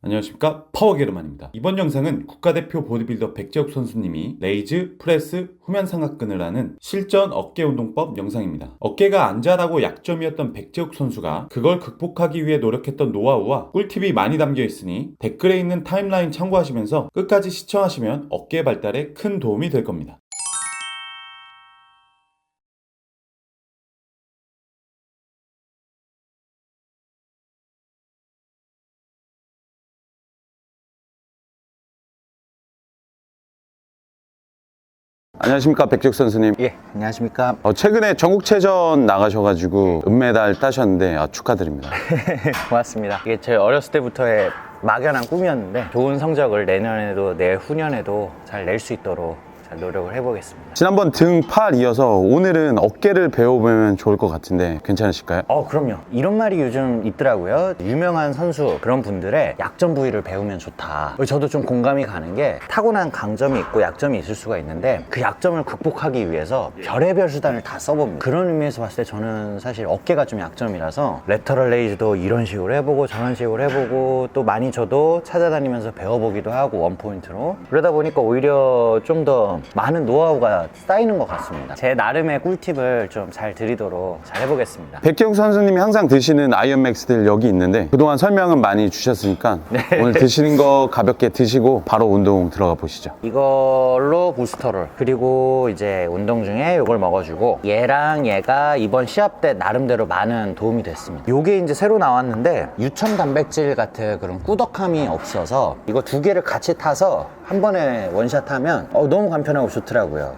안녕하십니까, 파워게르만입니다. 이번 영상은 국가대표 보디빌더 백재욱 선수님이 레이즈, 프레스, 후면 삼각근을 하는 실전 어깨운동법 영상입니다. 어깨가 안 자라고 약점이었던 백재욱 선수가 그걸 극복하기 위해 노력했던 노하우와 꿀팁이 많이 담겨 있으니 댓글에 있는 타임라인 참고하시면서 끝까지 시청하시면 어깨 발달에 큰 도움이 될 겁니다. 안녕하십니까, 백재욱 선수님. 예, 안녕하십니까. 최근에 전국체전 나가셔가지고 은메달 따셨는데 축하드립니다. 고맙습니다. 이게 제 어렸을 때부터의 막연한 꿈이었는데 좋은 성적을 내년에도 내후년에도 잘 낼 수 있도록 잘 노력을 해보겠습니다. 지난번 등, 팔 이어서 오늘은 어깨를 배워보면 좋을 것 같은데 괜찮으실까요? 그럼요. 이런 말이 요즘 있더라고요. 유명한 선수 그런 분들의 약점 부위를 배우면 좋다. 저도 좀 공감이 가는 게 타고난 강점이 있고 약점이 있을 수가 있는데 그 약점을 극복하기 위해서 별의별 수단을 다 써봅니다. 그런 의미에서 봤을 때 저는 사실 어깨가 좀 약점이라서 레터럴 레이즈도 이런 식으로 해보고 저런 식으로 해보고 또 많이 저도 찾아다니면서 배워보기도 하고 원포인트로 그러다 보니까 오히려 좀 더 많은 노하우가 쌓이는 것 같습니다. 제 나름의 꿀팁을 좀 잘 드리도록 잘 해보겠습니다. 백재욱 선수님이 항상 드시는 아이언맥스들 여기 있는데 그동안 설명은 많이 주셨으니까 오늘 드시는 거 가볍게 드시고 바로 운동 들어가 보시죠. 이걸로 부스터를 그리고 이제 운동 중에 이걸 먹어주고 얘랑 얘가 이번 시합 때 나름대로 많은 도움이 됐습니다. 요게 이제 새로 나왔는데 유청 단백질 같은 그런 꾸덕함이 없어서 이거 두 개를 같이 타서 한 번에 원샷 하면 너무 간편하고 좋더라고요.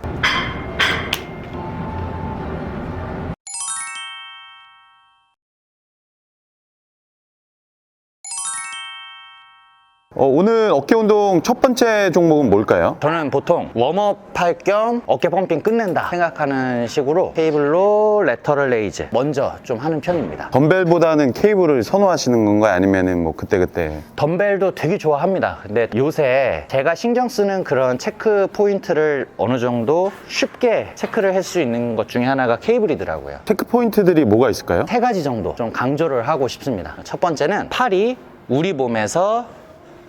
오늘 어깨 운동 첫 번째 종목은 뭘까요? 저는 보통 웜업 할 겸 어깨 펌핑 끝낸다 생각하는 식으로 케이블로 레터럴 레이즈 먼저 좀 하는 편입니다. 덤벨보다는 케이블을 선호하시는 건가요? 아니면은 뭐 그때그때? 덤벨도 되게 좋아합니다. 근데 요새 제가 신경 쓰는 그런 체크 포인트를 어느 정도 쉽게 체크를 할 수 있는 것 중에 하나가 케이블이더라고요. 체크 포인트들이 뭐가 있을까요? 3가지 정도 좀 강조를 하고 싶습니다. 첫 번째는 팔이 우리 몸에서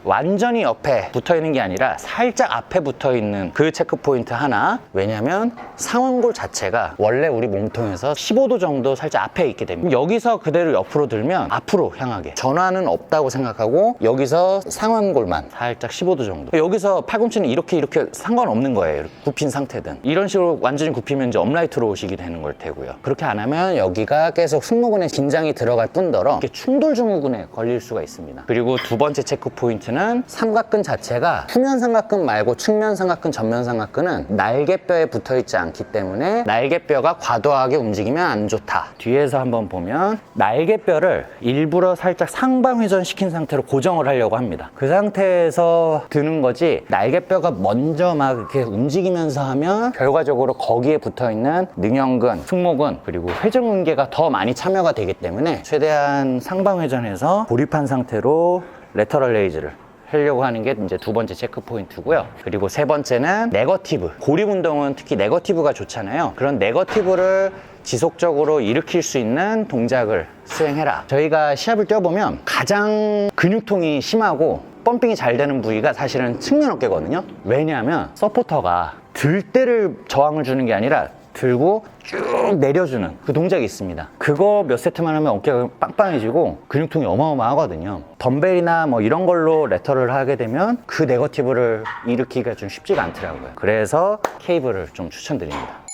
완전히 옆에 붙어 있는 게 아니라 살짝 앞에 붙어 있는 그 체크 포인트 하나. 왜냐면 상완골 자체가 원래 우리 몸통에서 15도 정도 살짝 앞에 있게 됩니다. 여기서 그대로 옆으로 들면 앞으로 향하게 전환은 없다고 생각하고 여기서 상완골만 살짝 15도 정도. 여기서 팔꿈치는 이렇게 상관없는 거예요. 이렇게 굽힌 상태든 이런 식으로 완전히 굽히면 이제 업라이트로 오시게 되는 걸 테고요. 그렇게 안 하면 여기가 계속 승모근에 긴장이 들어갈 뿐더러 이렇게 충돌 증후군에 걸릴 수가 있습니다. 그리고 두 번째 체크 포인트는 삼각근 자체가 후면 삼각근 말고 측면 삼각근, 전면 삼각근은 날개뼈에 붙어있지 않기 때문에 날개뼈가 과도하게 움직이면 안 좋다. 뒤에서 한번 보면 날개뼈를 일부러 살짝 상방회전 시킨 상태로 고정을 하려고 합니다. 그 상태에서 드는 거지 날개뼈가 먼저 막 이렇게 움직이면서 하면 결과적으로 거기에 붙어있는 능형근, 승모근 그리고 회전근개가 더 많이 참여가 되기 때문에 최대한 상방회전해서 고립한 상태로 레터럴 레이즈를 하려고 하는 게 이제 두 번째 체크 포인트고요. 그리고 세 번째는 네거티브. 고립 운동은 특히 네거티브가 좋잖아요. 그런 네거티브를 지속적으로 일으킬 수 있는 동작을 수행해라. 저희가 시합을 뛰어보면 가장 근육통이 심하고 펌핑이 잘 되는 부위가 사실은 측면 어깨거든요. 왜냐하면 서포터가 들 때를 저항을 주는 게 아니라 들고 쭉 내려주는 그 동작이 있습니다. 그거 몇 세트만 하면 어깨가 빵빵해지고 근육통이 어마어마하거든요. 덤벨이나 뭐 이런 걸로 레터를 하게 되면 그 네거티브를 일으키기가 좀 쉽지가 않더라고요. 그래서 케이블을 좀 추천드립니다.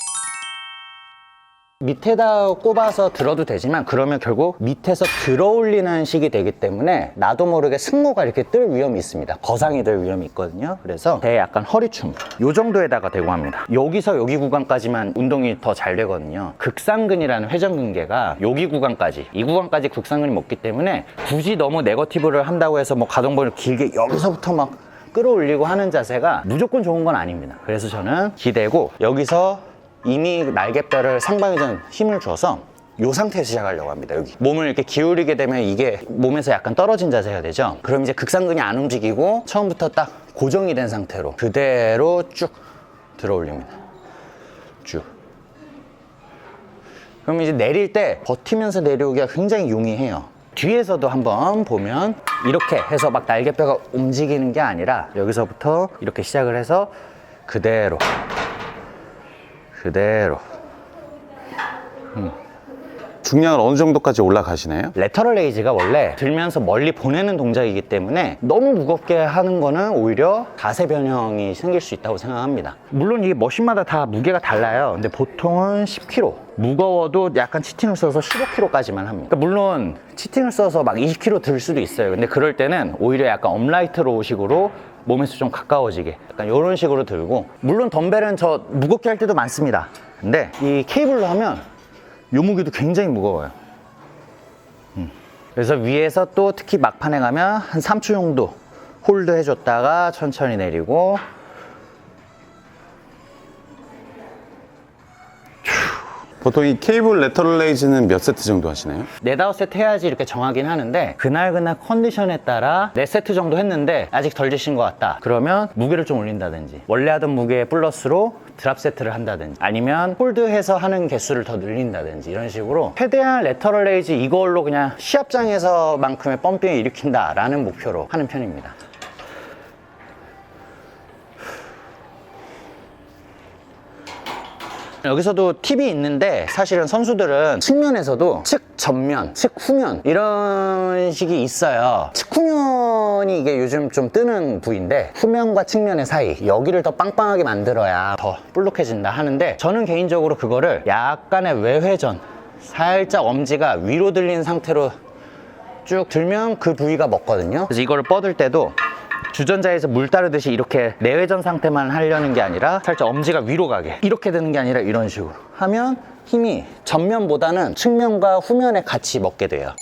밑에다 꼽아서 들어도 되지만 그러면 결국 밑에서 들어 올리는 식이 되기 때문에 나도 모르게 승모가 이렇게 뜰 위험이 있습니다. 거상이 될 위험이 있거든요. 그래서 제 약간 허리춤 요 정도에다가 대고 합니다. 여기서 여기 구간까지만 운동이 더 잘 되거든요. 극상근이라는 회전근개가 여기 구간까지, 이 구간까지 극상근이 먹기 때문에 굳이 너무 네거티브를 한다고 해서 뭐 가동범위를 길게 여기서부터 막 끌어올리고 하는 자세가 무조건 좋은 건 아닙니다. 그래서 저는 기대고 여기서 이미 날개뼈를 상방회전 힘을 줘서 이 상태에서 시작하려고 합니다. 여기 몸을 이렇게 기울이게 되면 이게 몸에서 약간 떨어진 자세가 되죠. 그럼 이제 극상근이 안 움직이고 처음부터 딱 고정이 된 상태로 그대로 쭉 들어 올립니다. 쭉. 그럼 이제 내릴 때 버티면서 내려오기가 굉장히 용이해요. 뒤에서도 한번 보면 이렇게 해서 막 날개뼈가 움직이는 게 아니라 여기서부터 이렇게 시작을 해서 그대로 중량을 어느 정도까지 올라가시나요? 레터럴 레이즈가 원래 들면서 멀리 보내는 동작이기 때문에 너무 무겁게 하는 거는 오히려 자세 변형이 생길 수 있다고 생각합니다. 물론 이게 머신마다 다 무게가 달라요. 근데 보통은 10kg, 무거워도 약간 치팅을 써서 15kg까지만 합니다. 그러니까 물론 치팅을 써서 막 20kg 들 수도 있어요. 근데 그럴 때는 오히려 약간 업라이트로 식으로 몸에서 좀 가까워지게 약간 이런 식으로 들고, 물론 덤벨은 저 무겁게 할 때도 많습니다. 근데 이 케이블로 하면 요 무게도 굉장히 무거워요. 그래서 위에서 또 특히 막판에 가면 한 3초 정도 홀드 해줬다가 천천히 내리고, 보통 이 케이블 레터럴 레이즈는 몇 세트 정도 하시나요? 4-5세트 해야지 이렇게 정하긴 하는데, 그날 컨디션에 따라 4세트 정도 했는데 아직 덜 드신 것 같다 그러면 무게를 좀 올린다든지, 원래 하던 무게 플러스로 드랍 세트를 한다든지, 아니면 홀드해서 하는 개수를 더 늘린다든지, 이런 식으로 최대한 레터럴 레이즈 이걸로 그냥 시합장에서만큼의 펌핑을 일으킨다 라는 목표로 하는 편입니다. 여기서도 팁이 있는데, 사실은 선수들은 측면에서도 측 전면, 측 후면 이런 식이 있어요. 측 후면이 이게 요즘 좀 뜨는 부위인데, 후면과 측면의 사이 여기를 더 빵빵하게 만들어야 더 볼록해진다 하는데, 저는 개인적으로 그거를 약간의 외회전, 살짝 엄지가 위로 들린 상태로 쭉 들면 그 부위가 먹거든요. 그래서 이거를 뻗을 때도 주전자에서 물 따르듯이 이렇게 내외전 상태만 하려는 게 아니라 살짝 엄지가 위로 가게, 이렇게 드는 게 아니라 이런 식으로 하면 힘이 전면보다는 측면과 후면에 같이 먹게 돼요.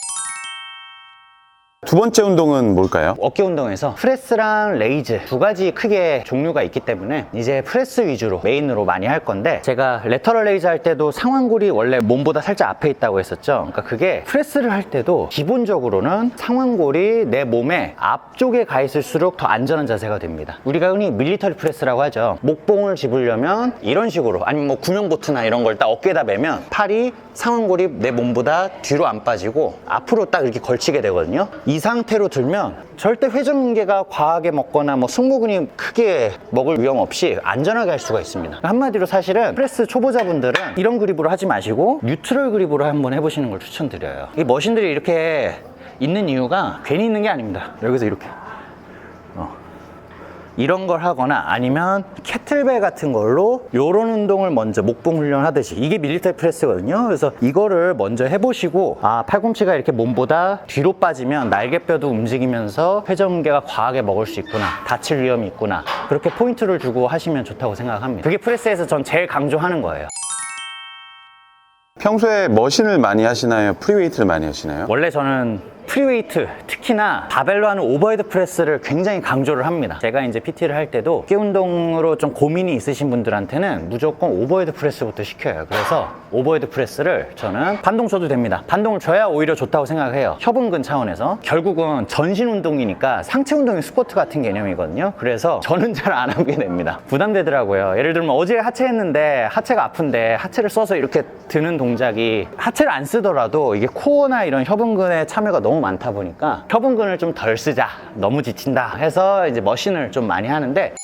두 번째 운동은 뭘까요? 어깨 운동에서 프레스랑 레이즈 두 가지 크게 종류가 있기 때문에 이제 프레스 위주로 메인으로 많이 할 건데, 제가 레터럴 레이즈 할 때도 상완골이 원래 몸보다 살짝 앞에 있다고 했었죠. 그러니까 그게 프레스를 할 때도 기본적으로는 상완골이 내 몸의 앞쪽에 가 있을수록 더 안전한 자세가 됩니다. 우리가 흔히 밀리터리 프레스라고 하죠. 목봉을 집으려면 이런 식으로, 아니면 뭐 구명보트나 이런 걸 딱 어깨에다 매면 팔이, 상완골이 내 몸보다 뒤로 안 빠지고 앞으로 딱 이렇게 걸치게 되거든요. 이 상태로 들면 절대 회전근개가 과하게 먹거나 뭐 승모근이 크게 먹을 위험 없이 안전하게 할 수가 있습니다. 한마디로 사실은 프레스 초보자분들은 이런 그립으로 하지 마시고 뉴트럴 그립으로 한번 해보시는 걸 추천드려요. 이 머신들이 이렇게 있는 이유가 괜히 있는 게 아닙니다. 여기서 이렇게 이런 걸 하거나, 아니면 캐틀벨 같은 걸로 요런 운동을 먼저 목봉 훈련 하듯이, 이게 밀리터리 프레스거든요. 그래서 이거를 먼저 해보시고, 아, 팔꿈치가 이렇게 몸보다 뒤로 빠지면 날개뼈도 움직이면서 회전근개가 과하게 먹을 수 있구나, 다칠 위험이 있구나, 그렇게 포인트를 주고 하시면 좋다고 생각합니다. 그게 프레스에서 전 제일 강조하는 거예요. 평소에 머신을 많이 하시나요? 프리웨이트를 많이 하시나요? 원래 저는 프리웨이트, 특히나 바벨로 하는 오버헤드 프레스를 굉장히 강조를 합니다. 제가 이제 PT를 할 때도 어깨 운동으로 좀 고민이 있으신 분들한테는 무조건 오버헤드 프레스부터 시켜요. 그래서 오버헤드 프레스를 저는 반동 줘도 됩니다. 반동을 줘야 오히려 좋다고 생각해요. 협응근 차원에서. 결국은 전신 운동이니까 상체 운동이 스쿼트 같은 개념이거든요. 그래서 저는 잘 안 하게 됩니다. 부담되더라고요. 예를 들면 어제 하체 했는데 하체가 아픈데 하체를 써서 이렇게 드는 동작이, 하체를 안 쓰더라도 이게 코어나 이런 협응근에 참여가 너무 많다 보니까 협응근을 좀 덜 쓰자, 너무 지친다 해서 이제 머신을 좀 많이 하는데,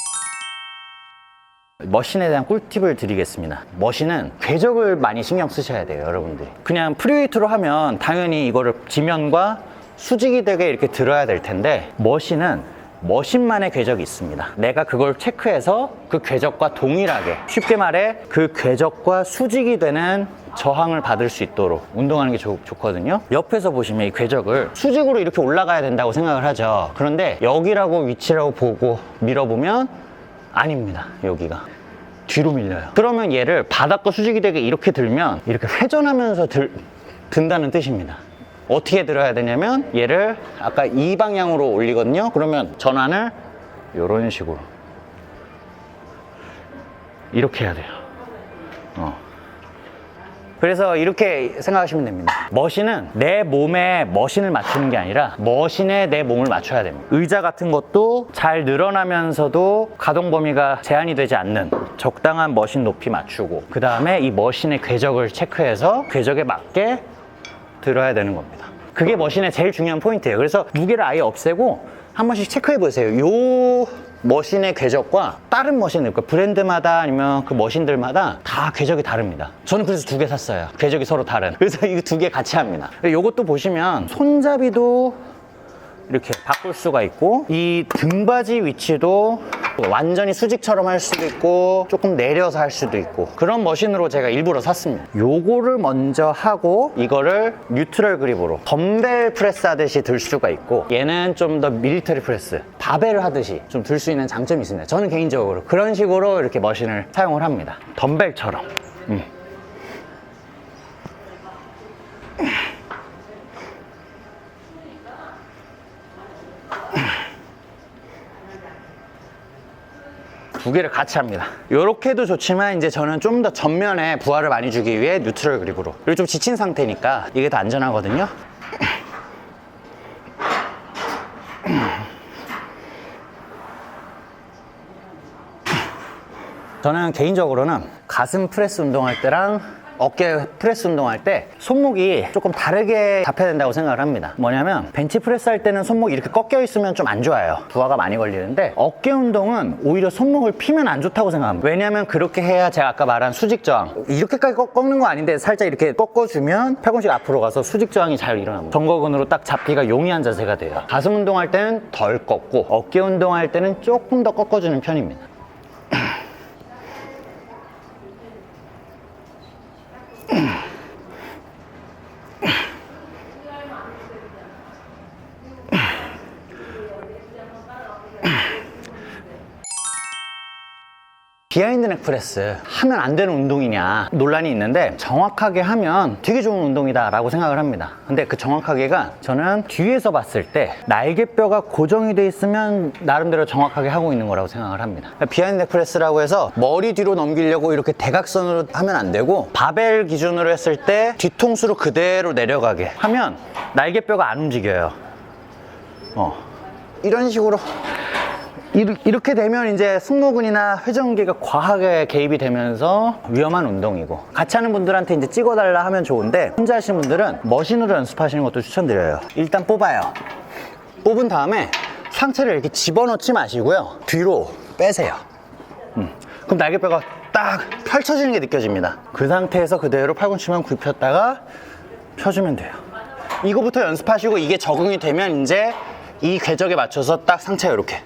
머신에 대한 꿀팁을 드리겠습니다. 머신은 궤적을 많이 신경 쓰셔야 돼요, 여러분들이. 그냥 프리웨이트로 하면 당연히 이거를 지면과 수직이 되게 이렇게 들어야 될 텐데, 머신은 머신만의 궤적이 있습니다. 내가 그걸 체크해서 그 궤적과 동일하게, 쉽게 말해 그 궤적과 수직이 되는 저항을 받을 수 있도록 운동하는 게 좋거든요. 옆에서 보시면 이 궤적을 수직으로 이렇게 올라가야 된다고 생각을 하죠. 그런데 여기라고 위치라고 보고 밀어보면 아닙니다. 여기가 뒤로 밀려요. 그러면 얘를 바닥과 수직이 되게 이렇게 들면 이렇게 회전하면서 든다는 뜻입니다. 어떻게 들어야 되냐면, 얘를 아까 이 방향으로 올리거든요. 그러면 전환을 이런 식으로 이렇게 해야 돼요. 그래서 이렇게 생각하시면 됩니다. 머신은 내 몸에 머신을 맞추는 게 아니라 머신에 내 몸을 맞춰야 됩니다. 의자 같은 것도 잘 늘어나면서도 가동 범위가 제한이 되지 않는 적당한 머신 높이 맞추고, 그 다음에 이 머신의 궤적을 체크해서 궤적에 맞게 들어야 되는 겁니다. 그게 머신의 제일 중요한 포인트예요. 그래서 무게를 아예 없애고 한 번씩 체크해 보세요. 요 머신의 궤적과 다른 머신들, 그 브랜드마다 아니면 그 머신들마다 다 궤적이 다릅니다. 저는 그래서 2개 샀어요. 궤적이 서로 다른. 그래서 이 2개 같이 합니다. 요것도 보시면 손잡이도 이렇게 바꿀 수가 있고, 이 등받이 위치도 완전히 수직처럼 할 수도 있고 조금 내려서 할 수도 있고, 그런 머신으로 제가 일부러 샀습니다. 요거를 먼저 하고 이거를 뉴트럴 그립으로 덤벨 프레스 하듯이 들 수가 있고, 얘는 좀 더 밀리터리 프레스, 바벨 하듯이 좀 들 수 있는 장점이 있습니다. 저는 개인적으로 그런 식으로 이렇게 머신을 사용을 합니다. 덤벨처럼. 두 개를 같이 합니다. 이렇게 해도 좋지만 이제 저는 좀 더 전면에 부하를 많이 주기 위해 뉴트럴 그립으로. 그리고 좀 지친 상태니까 이게 더 안전하거든요. 저는 개인적으로는 가슴 프레스 운동할 때랑 어깨 프레스 운동할 때 손목이 조금 다르게 잡혀야 된다고 생각을 합니다. 뭐냐면 벤치 프레스 할 때는 손목이 이렇게 꺾여 있으면 좀 안 좋아요. 부하가 많이 걸리는데, 어깨 운동은 오히려 손목을 피면 안 좋다고 생각합니다. 왜냐면 그렇게 해야 제가 아까 말한 수직 저항, 이렇게까지 꺾는 거 아닌데 살짝 이렇게 꺾어주면 팔꿈치가 앞으로 가서 수직 저항이 잘 일어납니다. 정거근으로 딱 잡기가 용이한 자세가 돼요. 가슴 운동할 때는 덜 꺾고 어깨 운동할 때는 조금 더 꺾어주는 편입니다. 비하인드 넥 프레스 하면 안 되는 운동이냐 논란이 있는데, 정확하게 하면 되게 좋은 운동이다 라고 생각을 합니다. 근데 그 정확하게가, 저는 뒤에서 봤을 때 날개뼈가 고정이 돼 있으면 나름대로 정확하게 하고 있는 거라고 생각을 합니다. 비하인드 넥 프레스라고 해서 머리 뒤로 넘기려고 이렇게 대각선으로 하면 안 되고, 바벨 기준으로 했을 때 뒤통수로 그대로 내려가게 하면 날개뼈가 안 움직여요. 이런 식으로 이렇게 되면 이제 승모근이나 회전계가 과하게 개입이 되면서 위험한 운동이고, 같이 하는 분들한테 이제 찍어달라 하면 좋은데, 혼자 하시는 분들은 머신으로 연습하시는 것도 추천드려요. 일단 뽑아요. 뽑은 다음에 상체를 이렇게 집어넣지 마시고요, 뒤로 빼세요. 그럼 날개뼈가 딱 펼쳐지는 게 느껴집니다. 그 상태에서 그대로 팔꿈치만 굽혔다가 펴주면 돼요. 이거부터 연습하시고, 이게 적응이 되면 이제 이 궤적에 맞춰서 딱 상체 이렇게.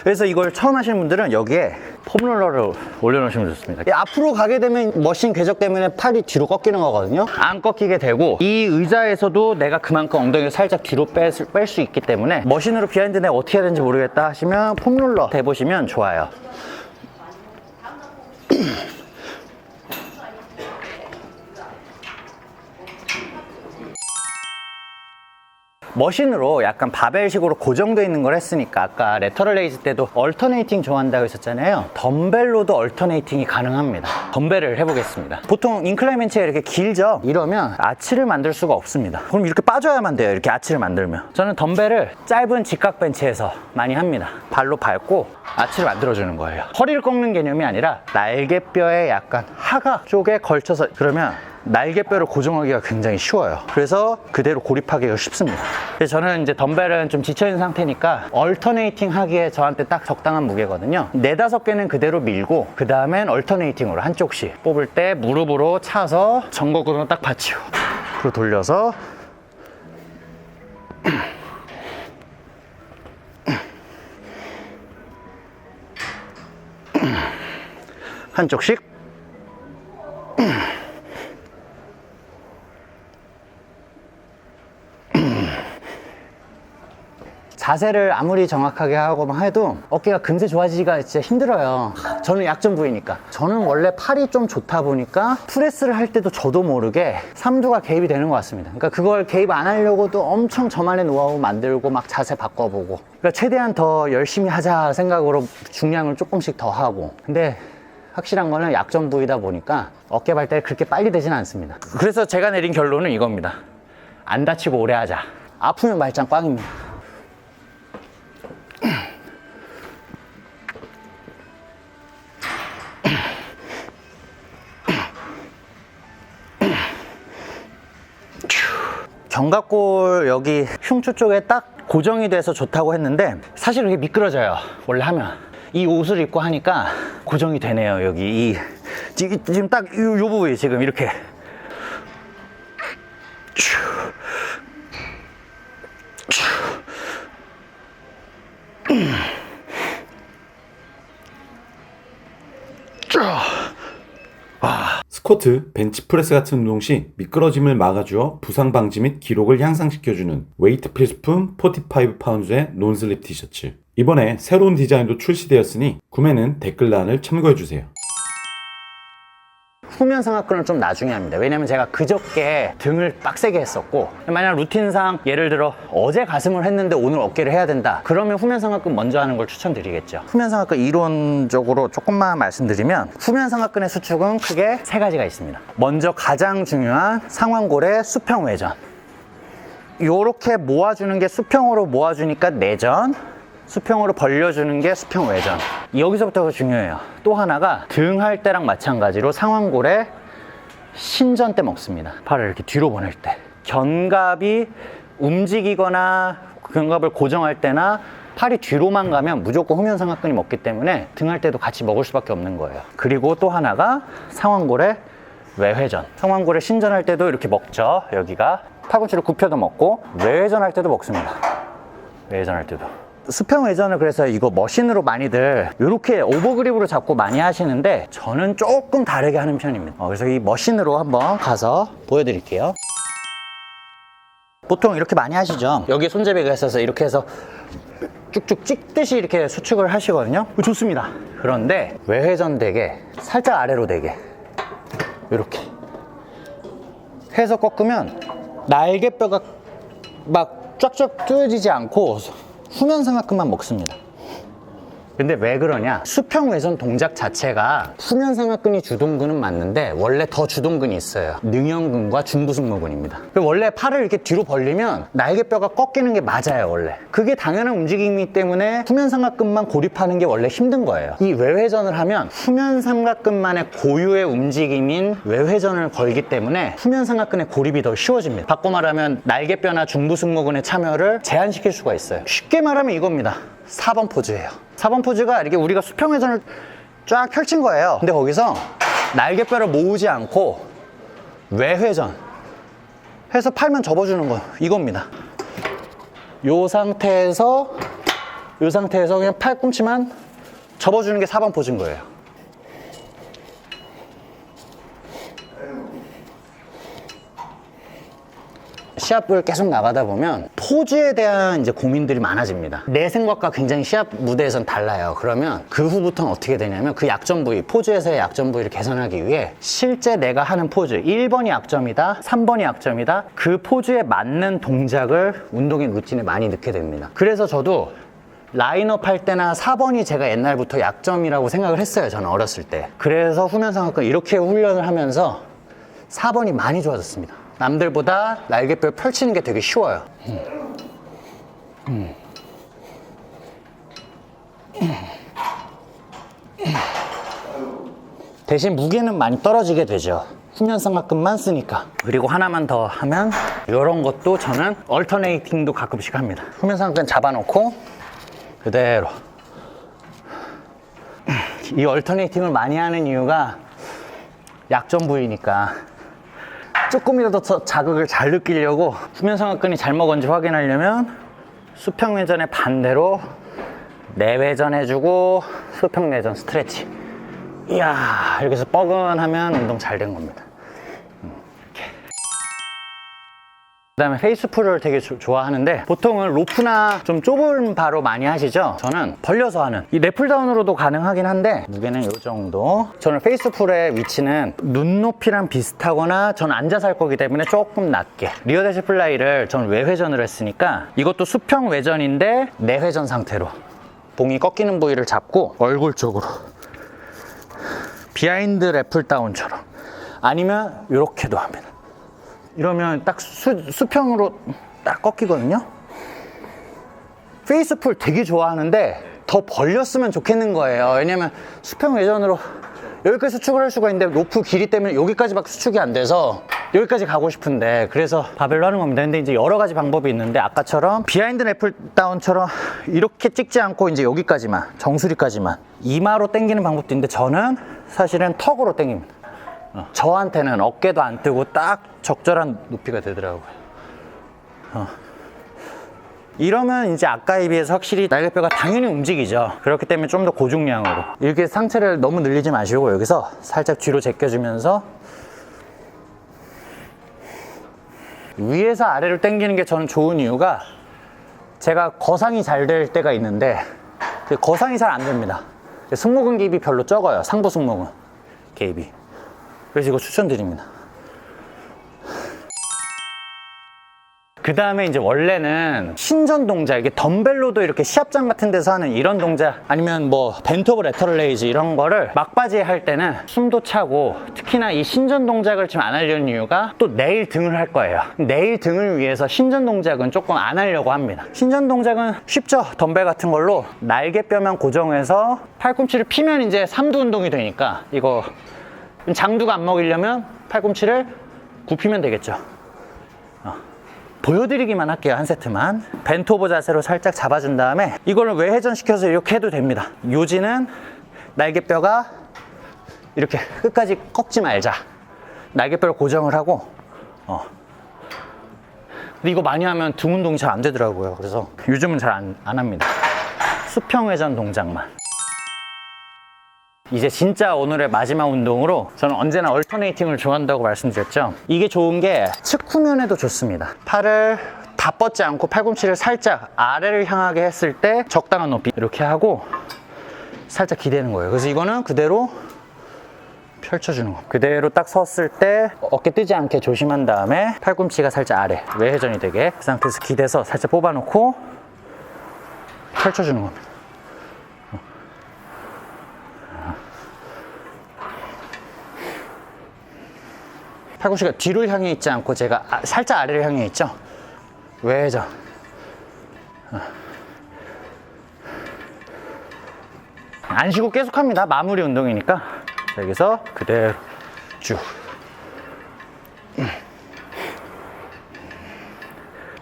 그래서 이걸 처음 하시는 분들은 여기에 폼롤러를 올려놓으시면 좋습니다. 앞으로 가게 되면 머신 궤적 때문에 팔이 뒤로 꺾이는 거거든요. 안 꺾이게 되고, 이 의자에서도 내가 그만큼 엉덩이를 살짝 뒤로 뺄 수 있기 때문에, 머신으로 비하인드 넥 어떻게 해야 되는지 모르겠다 하시면 폼롤러 대보시면 좋아요. 머신으로 약간 바벨식으로 고정되어 있는 걸 했으니까, 아까 레터럴 레이즈 때도 얼터네이팅 좋아한다고 했었잖아요. 덤벨로도 얼터네이팅이 가능합니다. 덤벨을 해보겠습니다. 보통 인클라인 벤치가 이렇게 길죠? 이러면 아치를 만들 수가 없습니다. 그럼 이렇게 빠져야만 돼요, 이렇게 아치를 만들면. 저는 덤벨을 짧은 직각 벤치에서 많이 합니다. 발로 밟고 아치를 만들어주는 거예요. 허리를 꺾는 개념이 아니라 날개뼈의 약간 하각 쪽에 걸쳐서, 그러면 날개뼈를 고정하기가 굉장히 쉬워요. 그래서 그대로 고립하기가 쉽습니다. 그래서 저는 이제 덤벨은 좀 지쳐있는 상태니까 얼터네이팅 하기에 저한테 딱 적당한 무게거든요. 4-5개는 그대로 밀고, 그 다음엔 얼터네이팅으로 한쪽씩 뽑을 때 무릎으로 차서 정거근으로 딱 받치고, 그리고 돌려서 한쪽씩. 자세를 아무리 정확하게 하고 해도 어깨가 금세 좋아지기가 진짜 힘들어요. 저는 약점 부위니까. 저는 원래 팔이 좀 좋다 보니까 프레스를 할 때도 저도 모르게 삼두가 개입이 되는 것 같습니다. 그러니까 그걸 개입 안 하려고도 엄청 저만의 노하우 만들고 막 자세 바꿔보고, 그러니까 최대한 더 열심히 하자 생각으로 중량을 조금씩 더 하고. 근데 확실한 거는 약점 부위다 보니까 어깨 발달이 그렇게 빨리 되진 않습니다. 그래서 제가 내린 결론은 이겁니다. 안 다치고 오래 하자. 아프면 말짱 꽝입니다. 견갑골 여기 흉추 쪽에 딱 고정이 돼서 좋다고 했는데 사실 이게 미끄러져요. 원래 하면 이 옷을 입고 하니까 고정이 되네요. 여기 지금 딱 요 부분이 지금 이렇게 스쿼트, 벤치프레스 같은 운동 시 미끄러짐을 막아주어 부상 방지 및 기록을 향상시켜주는 웨이트 필수품 45파운드의 논슬립 티셔츠. 이번에 새로운 디자인도 출시되었으니 구매는 댓글란을 참고해주세요. 후면 상악근은 좀 나중에 합니다. 왜냐면 제가 그저께 등을 빡세게 했었고, 만약 루틴상 예를 들어 어제 가슴을 했는데 오늘 어깨를 해야 된다, 그러면 후면 상악근 먼저 하는 걸 추천드리겠죠. 후면 상악근 이론적으로 조금만 말씀드리면, 후면 상악근의 수축은 크게 세 가지가 있습니다. 먼저 가장 중요한 상완골의 수평 외전, 요렇게 모아주는 게 수평으로 모아주니까 내전, 수평으로 벌려주는 게 수평 외전. 여기서부터가 중요해요. 또 하나가 등 할 때랑 마찬가지로 상완골에 신전 때 먹습니다. 팔을 이렇게 뒤로 보낼 때. 견갑이 움직이거나 견갑을 고정할 때나 팔이 뒤로만 가면 무조건 후면 상악근이 먹기 때문에 등 할 때도 같이 먹을 수밖에 없는 거예요. 그리고 또 하나가 상완골의 외회전. 상완골에 신전할 때도 이렇게 먹죠. 여기가 팔꿈치를 굽혀도 먹고, 외회전할 때도 먹습니다. 외회전할 때도. 수평 외전을 그래서 이거 머신으로 많이들 이렇게 오버그립으로 잡고 많이 하시는데, 저는 조금 다르게 하는 편입니다. 그래서 이 머신으로 한번 가서 보여드릴게요. 보통 이렇게 많이 하시죠. 여기 손잡이가 있어서 이렇게 해서 쭉쭉 찍듯이 이렇게 수축을 하시거든요. 좋습니다. 그런데 외회전 되게 살짝 아래로 되게 이렇게 해서 꺾으면 날개뼈가 막 쫙쫙 조여지지 않고 후면 상악근만 먹습니다. 근데 왜 그러냐? 수평 외전 동작 자체가 후면 상악근이 주동근은 맞는데 원래 더 주동근이 있어요. 능형근과 중부승모근입니다. 원래 팔을 이렇게 뒤로 벌리면 날개뼈가 꺾이는 게 맞아요. 원래 그게 당연한 움직임이기 때문에 후면 상악근만 고립하는 게 원래 힘든 거예요. 이 외회전을 하면 후면 상악근만의 고유의 움직임인 외회전을 걸기 때문에 후면 상악근의 고립이 더 쉬워집니다. 바꿔 말하면 날개뼈나 중부승모근의 참여를 제한시킬 수가 있어요. 쉽게 말하면 이겁니다. 4번 포즈예요. 4번 포즈가 이렇게 우리가 수평 회전을 쫙 펼친 거예요. 근데 거기서 날개뼈를 모으지 않고 외회전 해서 팔만 접어주는 거, 이겁니다. 요 상태에서 그냥 팔꿈치만 접어주는 게 4번 포즈인 거예요. 시합을 계속 나가다 보면 포즈에 대한 이제 고민들이 많아집니다. 내 생각과 굉장히 시합 무대에선 달라요. 그러면 그 후부터는 어떻게 되냐면 그 약점 부위, 포즈에서의 약점 부위를 개선하기 위해 실제 내가 하는 포즈, 1번이 약점이다, 3번이 약점이다, 그 포즈에 맞는 동작을 운동의 루틴에 많이 넣게 됩니다. 그래서 저도 라인업 할 때나 4번이 제가 옛날부터 약점이라고 생각을 했어요. 저는 어렸을 때. 그래서 후면 상악근 이렇게 훈련을 하면서 4번이 많이 좋아졌습니다. 남들보다 날개뼈를 펼치는 게 되게 쉬워요. 대신 무게는 많이 떨어지게 되죠. 후면 상악근만 쓰니까. 그리고 하나만 더 하면 이런 것도 저는 얼터네이팅도 가끔씩 합니다. 후면 상악근 잡아놓고 그대로. 이 얼터네이팅을 많이 하는 이유가 약점 부위니까 조금이라도 더 자극을 잘 느끼려고, 후면 상악근이 잘 먹었는지 확인하려면 수평 외전의 반대로 내외전 해주고 수평 내전 스트레치. 이야, 이렇게 해서 뻐근하면 운동 잘 된 겁니다. 이렇게. 그 다음에 페이스풀을 되게 좋아하는데, 보통은 로프나 좀 좁은 바로 많이 하시죠? 저는 벌려서 하는, 이 랩풀다운으로도 가능하긴 한데 무게는 이 정도. 저는 페이스풀의 위치는 눈높이랑 비슷하거나, 저는 앉아서 할 거기 때문에 조금 낮게. 리어 대시 플라이를 저는 외회전을 했으니까 이것도 수평 외전인데 내회전 상태로 봉이 꺾이는 부위를 잡고 얼굴 쪽으로 비하인드 랩풀다운처럼, 아니면 이렇게도 합니다. 이러면 딱 수평으로 딱 꺾이거든요. 페이스풀 되게 좋아하는데 더 벌렸으면 좋겠는 거예요. 왜냐면 수평 외전으로 여기까지 수축을 할 수가 있는데 로프 길이 때문에 여기까지밖에 수축이 안 돼서 여기까지 가고 싶은데 그래서 바벨로 하는 겁니다. 근데 이제 여러 가지 방법이 있는데 아까처럼 비하인드 래플 다운처럼 이렇게 찍지 않고 이제 여기까지만 정수리까지만 이마로 당기는 방법도 있는데 저는 사실은 턱으로 당깁니다. 저한테는 어깨도 안 뜨고 딱 적절한 높이가 되더라고요. 이러면 이제 아까에 비해서 확실히 날개뼈가 당연히 움직이죠. 그렇기 때문에 좀 더 고중량으로 이렇게 상체를 너무 늘리지 마시고 여기서 살짝 뒤로 제껴주면서 위에서 아래로 당기는 게 저는 좋은 이유가 제가 거상이 잘 될 때가 있는데 거상이 잘 안 됩니다. 승모근 개입이 별로 적어요. 상부 승모근 개입이. 그래서 이거 추천드립니다. 그 다음에 이제 원래는 신전 동작, 이게 덤벨로도 이렇게 시합장 같은 데서 하는 이런 동작 아니면 뭐 벤트 오브 레터럴 레이즈 이런 거를 막바지에 할 때는 숨도 차고 특히나 이 신전 동작을 지금 안 하려는 이유가 또 내일 등을 할 거예요. 내일 등을 위해서 신전 동작은 조금 안 하려고 합니다. 신전 동작은 쉽죠. 덤벨 같은 걸로 날개뼈만 고정해서 팔꿈치를 피면 이제 삼두 운동이 되니까 이거 장두가 안 먹이려면 팔꿈치를 굽히면 되겠죠. 보여드리기만 할게요. 한 세트만. 벤트 오버 자세로 살짝 잡아준 다음에 이거를 외회전시켜서 이렇게 해도 됩니다. 요지는 날개뼈가 이렇게 끝까지 꺾지 말자. 날개뼈를 고정을 하고 근데 이거 많이 하면 등 운동이 잘 안 되더라고요. 그래서 요즘은 잘 안 합니다. 수평 회전 동작만. 이제 진짜 오늘의 마지막 운동으로 저는 언제나 얼터네이팅을 좋아한다고 말씀드렸죠. 이게 좋은 게 측후면에도 좋습니다. 팔을 다 뻗지 않고 팔꿈치를 살짝 아래를 향하게 했을 때 적당한 높이 이렇게 하고 살짝 기대는 거예요. 그래서 이거는 그대로 펼쳐주는 거. 그대로 딱 섰을 때 어깨 뜨지 않게 조심한 다음에 팔꿈치가 살짝 아래 외회전이 되게 그 상태에서 기대서 살짝 뽑아놓고 펼쳐주는 겁니다. 팔꿈치가 뒤를 향해 있지 않고 제가 살짝 아래를 향해 있죠. 외회전. 안 쉬고 계속 합니다. 마무리 운동이니까. 자, 여기서 그대로 쭉.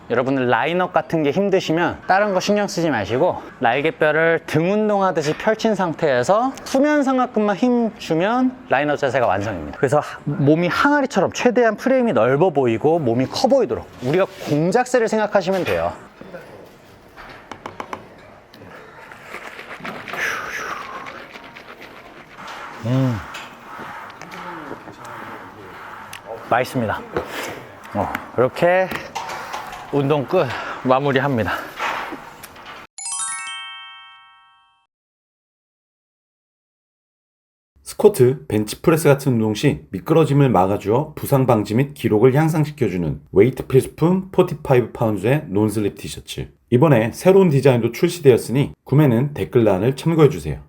여러분들 라인업 같은 게 힘드시면 다른 거 신경 쓰지 마시고 날개뼈를 등 운동하듯이 펼친 상태에서 후면 상하근만 힘 주면 라인업 자세가 완성입니다. 그래서 몸이 항아리처럼 최대한 프레임이 넓어 보이고 몸이 커 보이도록 우리가 공작새를 생각하시면 돼요. 맛있습니다. 이렇게 운동 끝 마무리합니다. 스쿼트, 벤치프레스 같은 운동 시 미끄러짐을 막아주어 부상 방지 및 기록을 향상시켜주는 웨이트 필수품 45파운드의 논슬립 티셔츠. 이번에 새로운 디자인도 출시되었으니 구매는 댓글란을 참고해주세요.